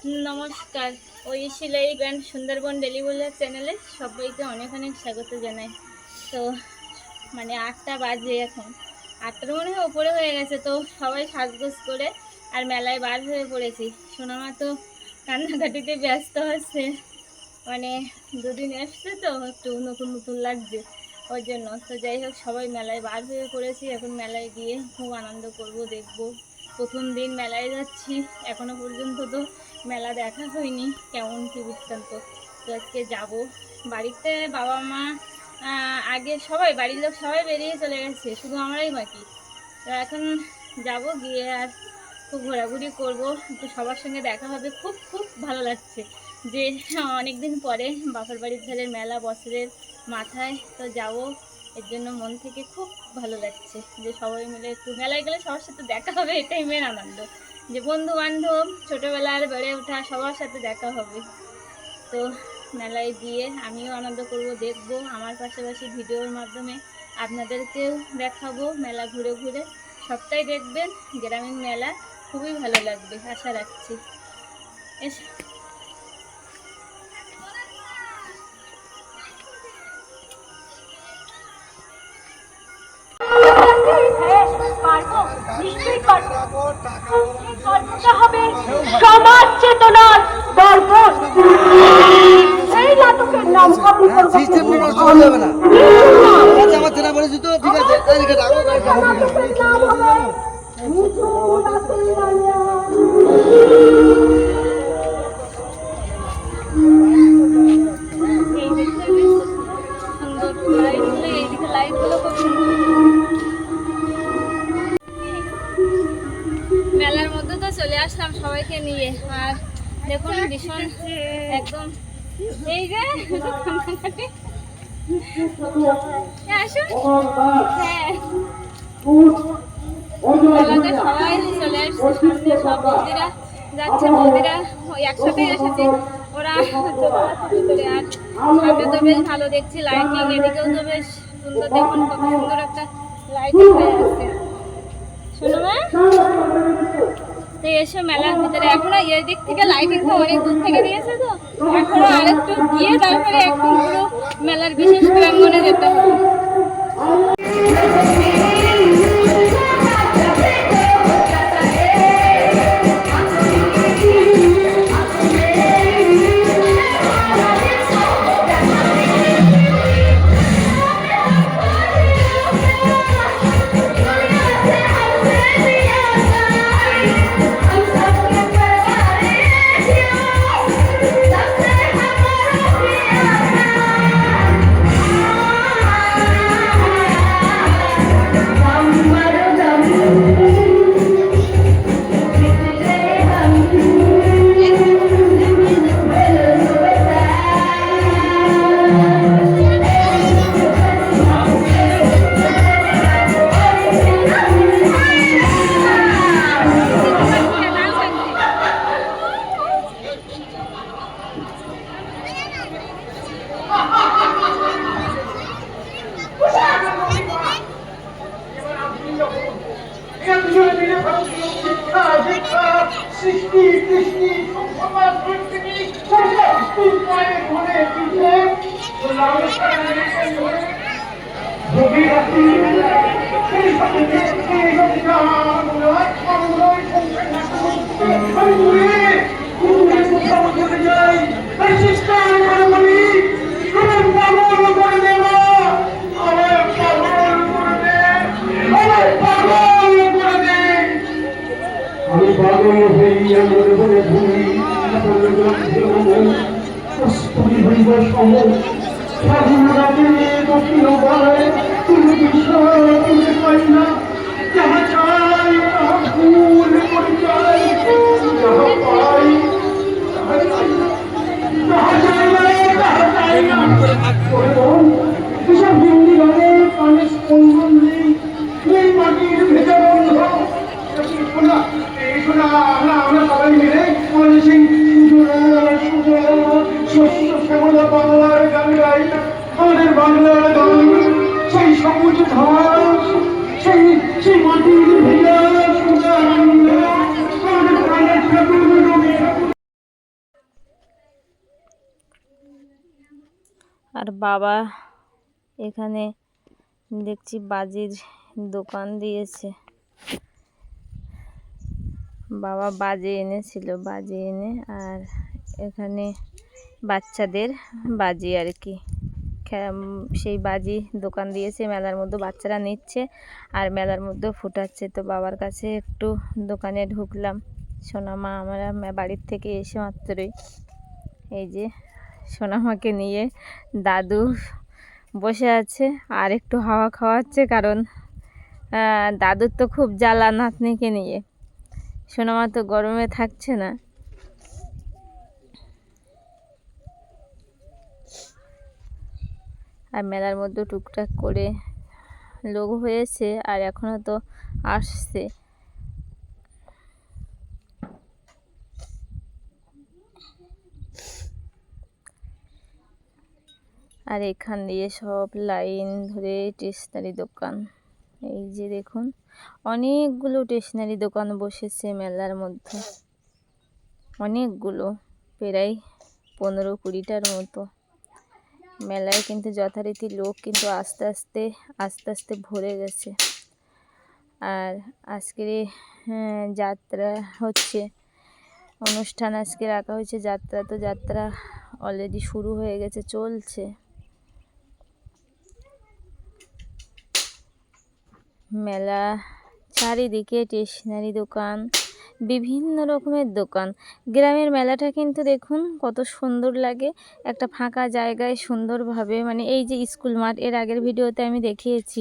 নমস্কার। ওই সিলাই গ্র্যান্ড সুন্দরবন ডেলি ব্লগ চ্যানেলে সবাইকে অনেক অনেক স্বাগত জানাই। তো মানে 8টা বাজে, এখন 8টার মনে হয় ওপরে হয়ে গেছে। তো সবাই সাজগোজ করে আর মেলায় বার হয়ে পড়েছি। সোনামা তো কান্নাকাটিতে ব্যস্ত হচ্ছে, মানে দুদিন এসছে তো একটু নতুন নতুন লাগছে ওই জন্য। তো যাই হোক, সবাই মেলায় বার হয়ে পড়েছি। এখন মেলায় গিয়ে খুব আনন্দ করব, দেখব। প্রথম দিন মেলায় যাচ্ছি, এখনো পর্যন্ত তো মেলা দেখা হয়নি, কেমন কী বৃত্তান্ত। তো আজকে যাব। বাড়িতে বাবা মা আগে সবাই বাড়ির লোক সবাই বেরিয়ে চলে গেছে, শুধু আমরাই বাকি। তো এখন যাব, গিয়ে আর খুব ঘোরাঘুরি করব, একটু সবার সঙ্গে দেখা হবে। খুব খুব ভালো লাগছে যে অনেক দিন পরে বাপের বাড়ির ধারের মেলা, বছরের মাথায় তো যাব। এর জন্য মন থেকে খুব ভালো লাগছে যে সবাই মিলে একটু মেলায় গেলে সবার সাথে দেখা হবে, এটাই মেন আনন্দ। যে বন্ধু বান্ধব ছোটোবেলার বেড়ে ওঠা সবার সাথে দেখা হবে। তো মেলায় গিয়ে আমিও আনন্দ করব, দেখব। আমার পাশাপাশি ভিডিওর মাধ্যমে আপনাদেরকেও দেখাবো মেলা ঘুরে ঘুরে। সবটাই দেখবেন, গ্রামীণ মেলা খুবই ভালো লাগবে আশা রাখছি। সমাজ চেতনার দর্পণ। এই নাটকের নাম কপি মেলার মধ্যে তো চলে আসলাম সবাইকে নিয়ে। আর দেখুন ভীষণ একদম এই যে আসুন। হ্যাঁ, মেলাতে সবাই চলে আসছে, সামনে সব বৌদিরা যাচ্ছে, বৌদিরা ওই একসাথে এসেছে। ওরা ভিতরে আর সামনে তো বেশ ভালো দেখছি লাইটিং, এদিকেও তো বেশ সুন্দর। দেখুন কত সুন্দর একটা লাইটিং হয়ে আসছে। শোনো মা, তো এসো মেলার ভিতরে। এখনো এই দিক থেকে লাইটিংটা অনেক দূর থেকে দিয়েছে, তো এখনো আরেকটু গিয়ে তারপরে একটু পুরো মেলার বিশেষ প্রাঙ্গণে যেতে হবে। সৃষ্টি কৃষ্টি সমাজ প্রকৃতি সমস্ত উপায়ে ঘুরে পিঠে আমি পাগল হইয়া মনে মনে ভুলি কস্তুরী হইব সম স্বাধীন রাতে দক্ষিণ পায় তুমি বিষয় তুমি পাই না যাহা চাই তাহা ভুল পরিচয় যাহা পাই তাহা চাই না তাহা চাই না তাহা চাই না এসব হিন্দি গানে কানে স্পন্দন নেই এই মাটির ভেজা বন্ধ আমরা সবাই মিলে আমাদের সেই শস্য শ্যামলা বাংলার গান গাই। আমাদের বাংলার গান, সেই সবুজ ঘাস, সেই মাটির ভেজা আর বাবা এখানে দেখছি বাজির দোকান দিয়েছে। বাবা বাজে এনেছিল, বাজে এনে আর এখানে বাচ্চাদের বাজি আর কি সেই বাজি দোকান দিয়েছে। মেলার মধ্যে বাচ্চারা নিচ্ছে আর মেলার মধ্যেও ফুটাচ্ছে। তো বাবার কাছে একটু দোকানে ঢুকলাম। সোনামা আমরা বাড়ির থেকে এসে মাত্রই এই যে সোনামাকে নিয়ে দাদু বসে আছে আর একটু হাওয়া খাওয়াচ্ছে, কারণ দাদুর তো খুব জ্বালা নাতনিকে নিয়ে। সোনামা তো গরমে থাকছে না। আর মেলার মধ্যে টুকটাক করে লোক হয়েছে আর এখনো তো আসছে। আর এখান দিয়ে সব লাইন ধরে স্টেশনারি দোকান। এই যে দেখুন অনেকগুলো স্টেশনারি দোকান বসেছে মেলার মধ্যে, অনেকগুলো, প্রায় 15-20টার মতো। মেলায় কিন্তু যথারীতি লোক কিন্তু আস্তে আস্তে ভরে গেছে। আর আজকে যাত্রা হচ্ছে, অনুষ্ঠান আজকে রাখা হয়েছে। যাত্রা তো যাত্রা অলরেডি শুরু হয়ে গেছে, চলছে। মেলা চারিদিকে স্টেশনারি দোকান, বিভিন্ন রকমের দোকান। গ্রামের মেলাটা কিন্তু দেখুন কত সুন্দর লাগে, একটা ফাঁকা জায়গায় সুন্দরভাবে, মানে এই যে স্কুল মাঠ, এর আগের ভিডিওতে আমি দেখিয়েছি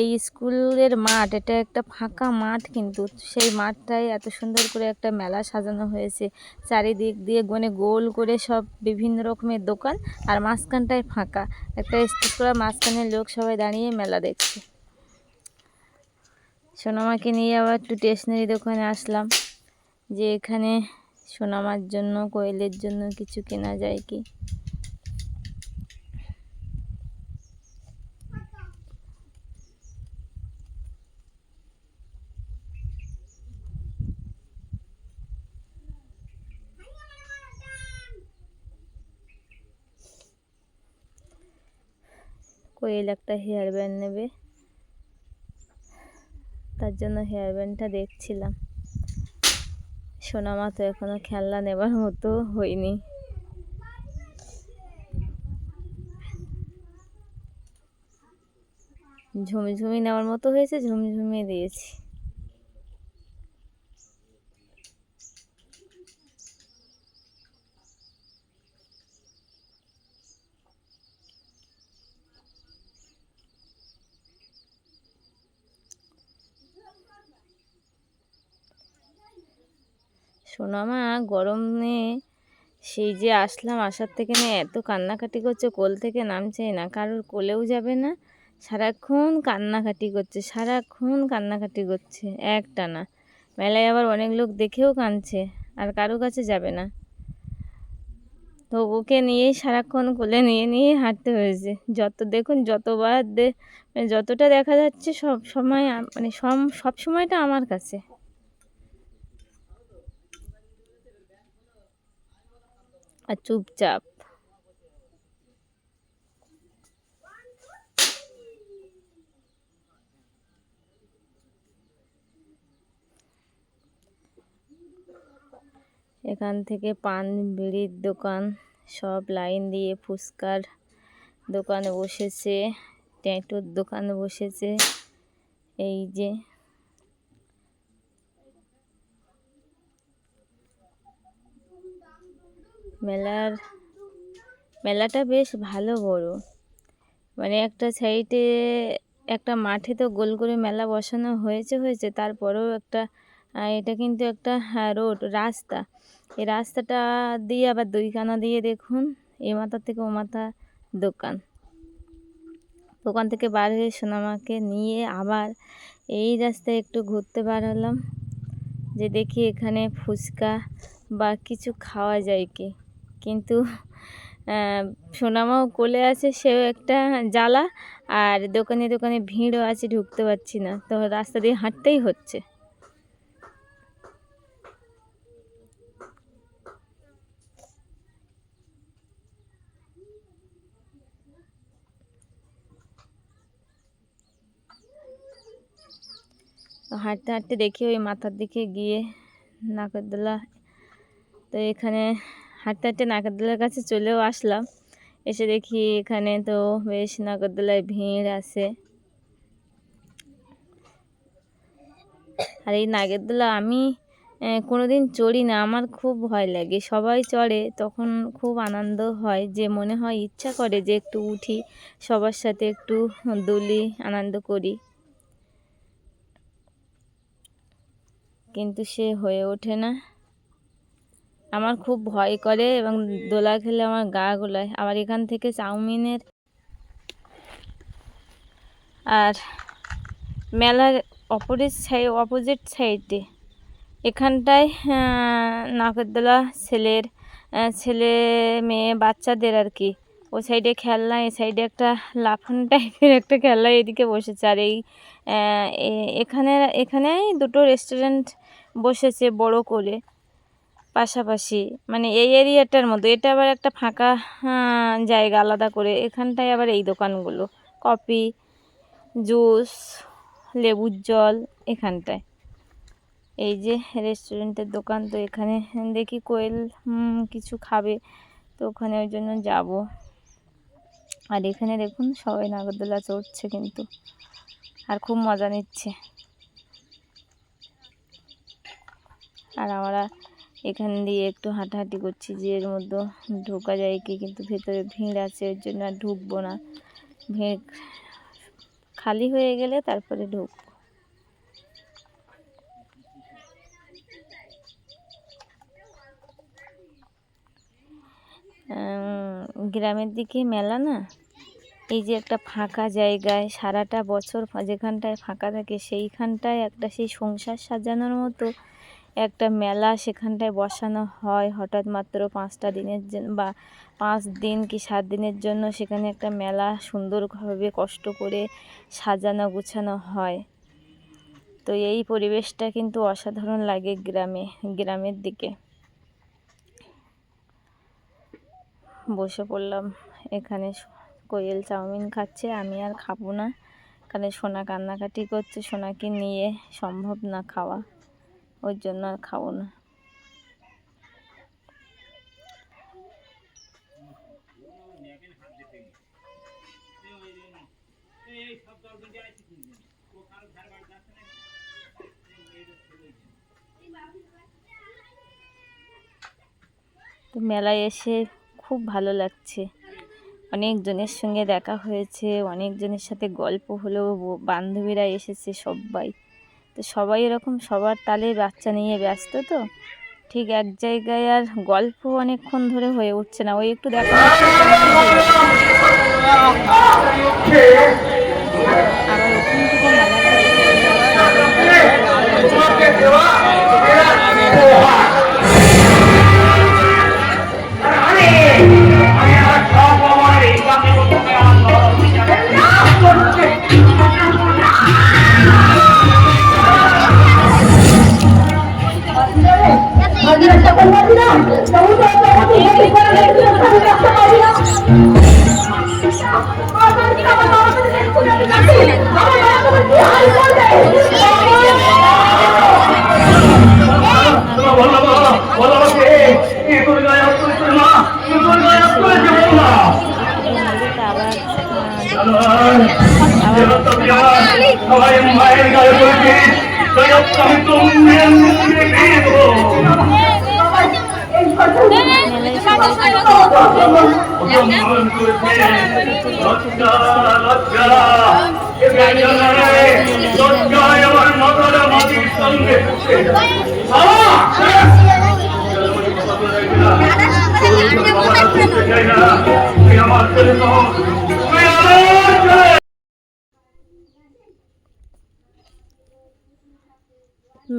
এই স্কুলের মাঠ, এটা একটা ফাঁকা মাঠ, কিন্তু সেই মাঠটায় এত সুন্দর করে একটা মেলা সাজানো হয়েছে। চারিদিক দিয়ে গোল করে সব বিভিন্ন রকমের দোকান আর মাঝখানটায় ফাঁকা একটা স্টেজ করা, মাঝখানে লোক সবাই দাঁড়িয়ে মেলা দেখছে। সোনামাকে নিয়ে আবার একটু স্টেশনারি দোকানে আসলাম, যে এখানে সোনামার জন্য কোয়েলের জন্য কিছু কেনা যায় কি। কোয়েল একটা হেয়ার ব্যান্ড নেবে, তার জন্য হেয়ার ব্যান্ডটা দেখছিলাম। সোনামা তো এখনো খেলনা নেবার মতো হয়নি। ঝুমঝুমি নেওয়ার মতো হয়েছে, ঝুমঝুমি দিয়েছি। সোনামা গরমে সেই যে আসলাম, আসার থেকে না এত কান্নাকাটি করছে, কোল থেকে নামছেই না, কারোর কোলেও যাবে না, সারাক্ষণ কান্নাকাটি করছে, সারাক্ষণ কান্নাকাটি করছে একটানা। মেলায় আবার অনেক লোক দেখেও কাঁদছে আর কারো কাছে যাবে না। তো ওকে নিয়েই সারাক্ষণ কোলে নিয়ে হাঁটতে হয়েছে। দেখুন যতবার যতটা দেখা যাচ্ছে সব সময়, মানে সব সময়টা আমার কাছে। আর চুপচাপ। এখান থেকে পান বিড়ির দোকান, সব লাইন দিয়ে ফুচকার দোকানে বসেছে, ট্যাটুর দোকানে বসেছে। এই যে মেলাটা বেশ ভালো বড়, মানে একটা সাইডে একটা মাঠে তো গোল করে মেলা বসানো হয়েছে, তারপরেও একটা এটা কিন্তু একটা রোড, রাস্তা। এই রাস্তাটা দিয়ে আবার দুইখানা দিয়ে দেখুন এ মাথা থেকে ও মাথা দোকান। দোকান থেকে বার হয়ে সোনামাকে নিয়ে আবার এই রাস্তায় একটু ঘুরতে বার হলাম, যে দেখি এখানে ফুচকা বা কিছু খাওয়া যায় কি। কিন্তু সোনামাও কোলে আছে, সেও একটা জ্বালা, আর দোকানে ভিড়ও আছে, ঢুকতে পারছি না, তো রাস্তা দিয়ে হাঁটতেই হচ্ছে। হাঁটতে হাঁটতে দেখি ওই মাথার দিকে গিয়ে নাগরদোলা। তো এখানে হাঁটতে হাঁটতে নাগরদোলার কাছে চলেও আসলাম। এসে দেখি এখানে তো বেশ নাগরদোলায় ভিড় আছে। আর এই নাগরদোলা আমি কোনোদিন চড়ি না, আমার খুব ভয় লাগে। সবাই চড়ে তখন খুব আনন্দ হয়, যে মনে হয় ইচ্ছা করে যে একটু উঠি, সবার সাথে একটু দুলি, আনন্দ করি, কিন্তু সে হয়ে ওঠে না। আমার খুব ভয় করে এবং দোলা খেলে আমার গা গোলায়। আবার এখান থেকে চাউমিনের আর মেলার অপোজিট সাইডে এখানটায় নাগরদোলা ছেলে মেয়ে বাচ্চাদের আর কি। ও সাইডে খেলনা, এই সাইডে একটা লাফানো টাইপের একটা খেলনা এদিকে বসেছে। আর এখানেই দুটো রেস্টুরেন্ট বসেছে বড় করে পাশাপাশি, মানে এই এরিয়াটার মধ্যে। এটা আবার একটা ফাঁকা জায়গা আলাদা করে। এখানটায় আবার এই দোকানগুলো, কফি, জুস, লেবুর জল এখানটায়। এই যে রেস্টুরেন্টের দোকান। তো এখানে দেখি কোয়েল কিছু খাবে, তো ওখানে ওই জন্য যাব। আর এখানে দেখুন সবাই নাগরদোলা চড়ছে কিন্তু, আর খুব মজা নিচ্ছে। আর আমরা এখান দিয়ে একটু হাঁটাহাঁটি করছি যে এর মধ্যে ঢোকা যায় কি, কিন্তু ভেতরে ভিড় আছে, ওর জন্য আর ঢুকবো না। ভিড় খালি হয়ে গেলে তারপরে ঢুকবো। গ্রামের দিকে মেলা না, এই যে একটা ফাঁকা জায়গায় সারাটা বছর যেখানটায় ফাঁকা থাকে সেইখানটায় একটা সেই সংসার সাজানোর মতো একটা মেলা সেখানটায় বসানো হয়। হঠাৎ মাত্র 5টা দিনের জন্য বা 5 দিন কি 7 দিনের জন্য সেখানে একটা মেলা সুন্দরভাবে কষ্ট করে সাজানো গুছানো হয়। তো এই পরিবেশটা কিন্তু অসাধারণ লাগে গ্রামের দিকে। বসে পড়লাম এখানে। কোয়েল চাউমিন খাচ্ছে, আমি আর খাবো না, কারণ সোনা কান্নাকাটি করছে, সোনাকে নিয়ে সম্ভব না খাওয়া, ওর জন্য আর খাবো না। তো মেলায় এসে খুব ভালো লাগছে, অনেকজনের সঙ্গে দেখা হয়েছে, অনেকজনের সাথে গল্প হলো, বান্ধবীরা এসেছে সবাই। তো সবাই এরকম সবার তালে বাচ্চা নিয়ে ব্যস্ত, তো ঠিক এক জায়গায় আর গল্প অনেকক্ষণ ধরে হয়ে উঠছে না। ওই একটু দেখা হচ্ছে আবার ওখান থেকে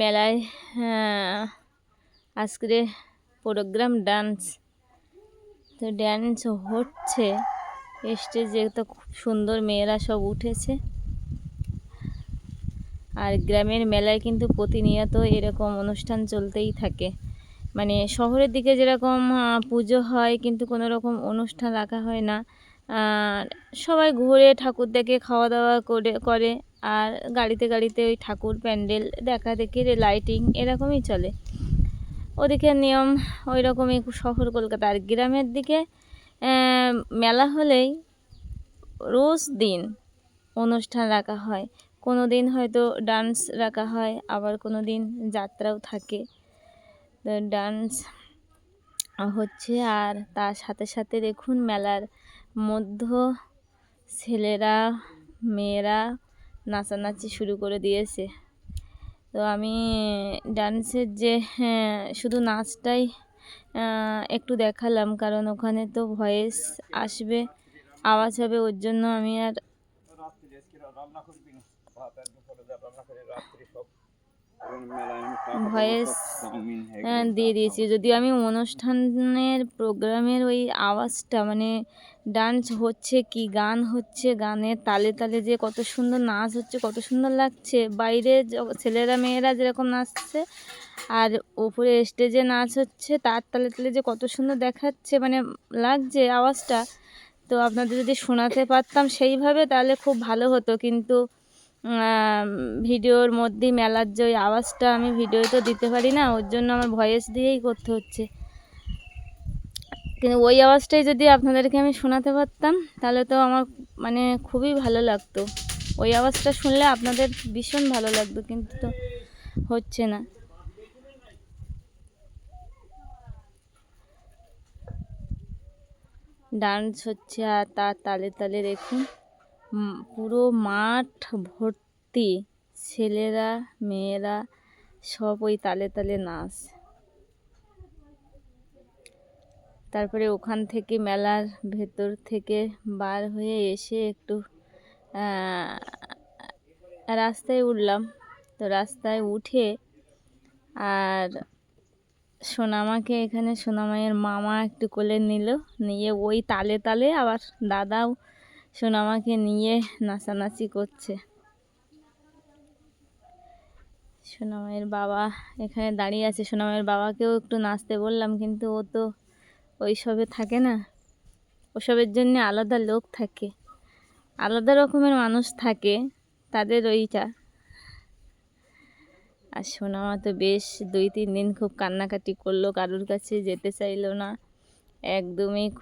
মেলায় আজকে প্রোগ্রাম ডান্স, তো ড্যান্স হচ্ছে স্টেজে, তো খুব সুন্দর মেয়েরা সব উঠেছে। আর গ্রামের মেলায় কিন্তু প্রতিনিয়ত এরকম অনুষ্ঠান চলতেই থাকে। মানে শহরের দিকে যেরকম পুজো হয় কিন্তু কোনো রকম অনুষ্ঠান রাখা হয় না, সবাই ঘুরে ঠাকুর দেখে খাওয়া দাওয়া করে। আর গাড়িতে গাড়িতে ওই ঠাকুর প্যান্ডেল দেখা দেখি লাইটিং এরকমই চলে। ওদিকে নিয়ম ওই রকমই শহর কলকাতা। আর গ্রামের দিকে মেলা হলেই রোজ দিন অনুষ্ঠান রাখা হয়, কোনো দিন হয়তো ডান্স রাখা হয়, আবার কোনো দিন যাত্রাও থাকে। তো ডান্স হচ্ছে আর তার সাথে সাথে দেখুন মেলার মধ্যে ছেলেরা মেয়েরা নাচানাচি শুরু করে দিয়েছে। তো আমি ডান্সের যে শুধু নাচটাই একটু দেখালাম, কারণ ওখানে তো ভয়েস আসবে, আওয়াজ হবে, ওর জন্য আমি আর ভয়েস দিয়ে দিয়েছি। যদিও আমি অনুষ্ঠানের প্রোগ্রামের ওই আওয়াজটা মানে ডান্স হচ্ছে কি গান হচ্ছে, গানের তালে তালে যে কত সুন্দর নাচ হচ্ছে, কত সুন্দর লাগছে, বাইরে ছেলেরা মেয়েরা যেরকম নাচছে আর উপরে স্টেজে নাচ হচ্ছে তার তালে তালে যে কত সুন্দর দেখাচ্ছে মানে লাগছে আওয়াজটা। তো আপনাদের যদি শোনাতে পারতাম সেইভাবে তাহলে খুব ভালো হতো, কিন্তু ভিডিওর মধ্যেই মেলার যে ওই আওয়াজটা আমি ভিডিও তো দিতে পারি না, ওর জন্য আমার ভয়েস দিয়েই করতে হচ্ছে। কিন্তু ওই আওয়াজটাই যদি আপনাদেরকে আমি শোনাতে পারতাম তাহলে তো আমার মানে খুবই ভালো লাগতো। ওই আওয়াজটা শুনলে আপনাদের ভীষণ ভালো লাগতো, কিন্তু তো হচ্ছে না। ডান্স হচ্ছে আর তার তালে তালে দেখুন পুরো মাঠ ভর্তি ছেলেরা মেয়েরা সব ওই তালে তালে নাচ। তারপরে ওখান থেকে মেলার ভেতর থেকে বার হয়ে এসে একটু রাস্তায় উঠলাম। তো রাস্তায় উঠে আর সোনামাকে এখানে সোনামায়ের মামা একটু কোলে নিল, নিয়ে ওই তালে তালে আবার দাদাও সোনামাকে নিয়ে নাচানাচি করছে। সোনামায়ের বাবা এখানে দাঁড়িয়ে আছে, সোনামায়ের বাবাকেও একটু নাচতে বললাম, কিন্তু ও তো ওইসবে থাকে না, ওসবের জন্য আলাদা লোক থাকে, আলাদা রকমের মানুষ থাকে তাদের ওইটা। আর সোনামা তো বেশ 2-3 দিন খুব কান্নাকাটি করলো, কারোর কাছে যেতে চাইলো না একদমই। খুব